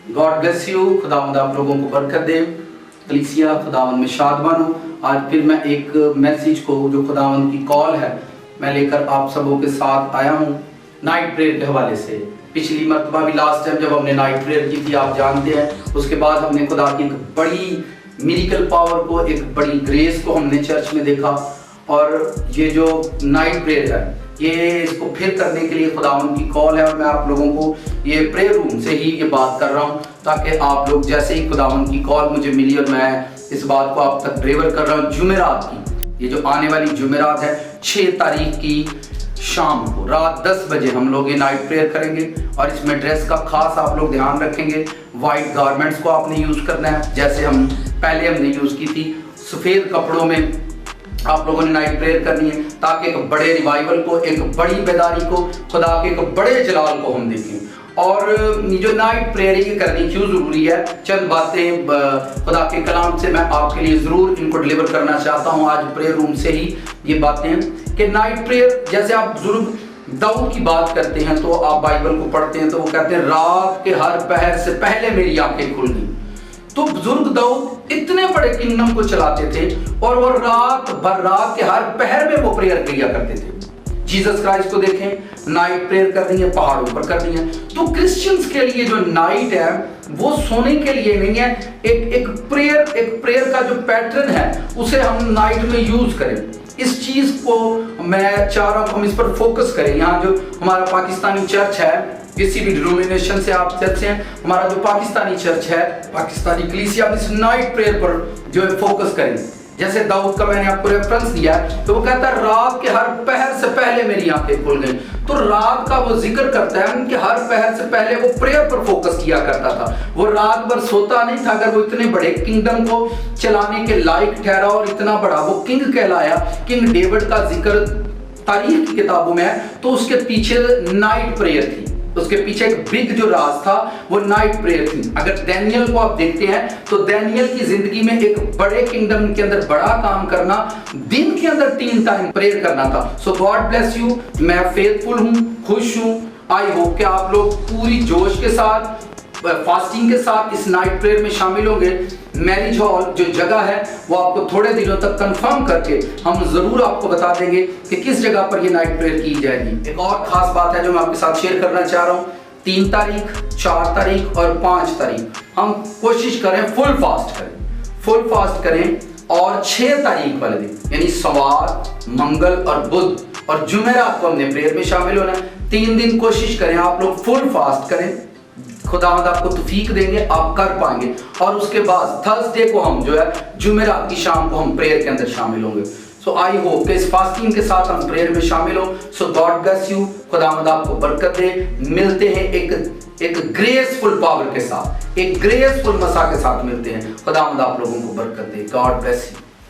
God bless you. खुदावंद आप लोगों को बरकत दे। कलीसिया खुदावंद में शादमान हो। आज फिर मैं एक मैसेज को जो खुदावंद की कॉल है मैं लेकर आप सबों के साथ आया हूँ नाइट प्रेयर के हवाले से। पिछली मरतबा भी लास्ट टाइम जब हमने नाइट प्रेयर की थी आप जानते हैं, उसके बाद हमने खुदा की एक बड़ी मिरेकल पावर को, एक बड़ी ग्रेस को हमने चर्च में देखा। और ये जो नाइट प्रेयर है ये इसको फिर करने के लिए खुदावंद की कॉल है और मैं आप लोगों को ये प्रेयर रूम से ही ये बात कर रहा हूँ ताकि आप लोग जैसे ही खुदावंद की कॉल मुझे मिली और मैं इस बात को आप तक डिलीवर कर रहा हूँ। जुमेरात की ये जो आने वाली जुमेरात है 6 तारीख की शाम को रात 10 बजे हम लोग ये नाइट प्रेयर करेंगे और इसमें ड्रेस का खास आप लोग ध्यान रखेंगे। वाइट गारमेंट्स को आपने यूज़ करना है जैसे हम पहले हमने यूज़ की थी। सफ़ेद कपड़ों में आप लोगों ने नाइट प्रेयर करनी है ताकि एक बड़े रिवाइवल को, एक बड़ी बेदारी को, खुदा के एक बड़े जलाल को हम देखें। और जो नाइट प्रेयर ये करनी क्यों ज़रूरी है, चंद बातें खुदा के कलाम से मैं आपके लिए ज़रूर इनको डिलीवर करना चाहता हूँ आज प्रेयर रूम से ही ये बातें कि नाइट प्रेयर जैसे आप बुजुर्ग दाऊद की बात करते हैं तो आप बाइबल को पढ़ते हैं तो वो कहते हैं रात के हर पहर से पहले मेरी आंखें खुल गई। तो बुजुर्ग दाऊद इतने बड़े किंगडम को चलाते थे और वो रात भर रात के हर पहर में वो प्रेयर किया करते थे। जीसस क्राइस्ट को देखें, नाइट प्रेयर कर रही है, पहाड़ों पर कर रही है। तो क्रिश्चियंस के लिए जो नाइट है वो सोने के लिए नहीं है, एक प्रेयर का जो पैटर्न है उसे हम नाइट में यूज करें। इस चीज को मैं चाह रहा हूं हम इस पर फोकस करें। यहाँ जो हमारा पाकिस्तानी चर्च है, किसी भी डिनोमिनेशन से आप चर्च हैं, हमारा जो पाकिस्तानी चर्च है, पाकिस्तानी कलीसिया, इस नाइट प्रेयर पर जो है फोकस करें। जैसे दाऊद का मैंने आपको रेफरेंस दिया है तो वो कहता है रात के हर पहर से पहले मेरी आंखें खुल गई। तो रात का वो जिक्र करता है कि हर पहर से पहले वो प्रेयर पर फोकस किया करता था। वो रात भर सोता नहीं था। अगर वो इतने बड़े किंगडम को चलाने के लायक ठहरा और इतना बड़ा वो किंग कहलाया, किंग डेविड का जिक्र तारीख की किताबों में है, तो उसके पीछे नाइट प्रेयर थी। उसके पीछे एक बिग जो राज था वो नाइट प्रेयर थी। अगर डैनियल को आप देखते हैं तो डैनियल की जिंदगी में एक बड़े किंगडम के अंदर बड़ा काम करना, दिन के अंदर 3 टाइम प्रेयर करना था। सो गॉड ब्लेस यू। मैं फेथफुल हूं, खुश हूं। आई होप कि आप लोग पूरी जोश के साथ, फास्टिंग के साथ इस नाइट प्रेयर में शामिल होंगे। मैरिज हॉल जो जगह है वो आपको थोड़े दिनों तक कंफर्म करके हम जरूर आपको बता देंगे कि किस जगह पर ये नाइट प्रेयर की जाएगी। एक और खास बात है जो मैं आपके साथ शेयर करना चाह रहा हूँ। 3 तारीख, 4 तारीख और 5 तारीख हम कोशिश करें फुल फास्ट करें और 6 तारीख वाले दिन यानी सोमवार, मंगल और बुध और जुमेरात को हमने प्रेयर में शामिल होना है। 3 दिन कोशिश करें आप लोग फुल फास्ट करें। खुदावंद आपको तौफीक देंगे, आप कर पाएंगे। और उसके बाद थर्सडे को हम जो है जुमेरात की शाम को हम प्रेयर के अंदर शामिल होंगे। सो आई होप कि इस फास्टिंग के साथ हम प्रेयर में शामिल हो। सो गॉड ब्लेस यू। खुदावंद आपको बरकत दे। मिलते हैं एक ग्रेसफुल पावर के साथ, एक ग्रेसफुल मसा के साथ मिलते हैं। खुदावंद आप लोगों को बरकत दे। God bless you.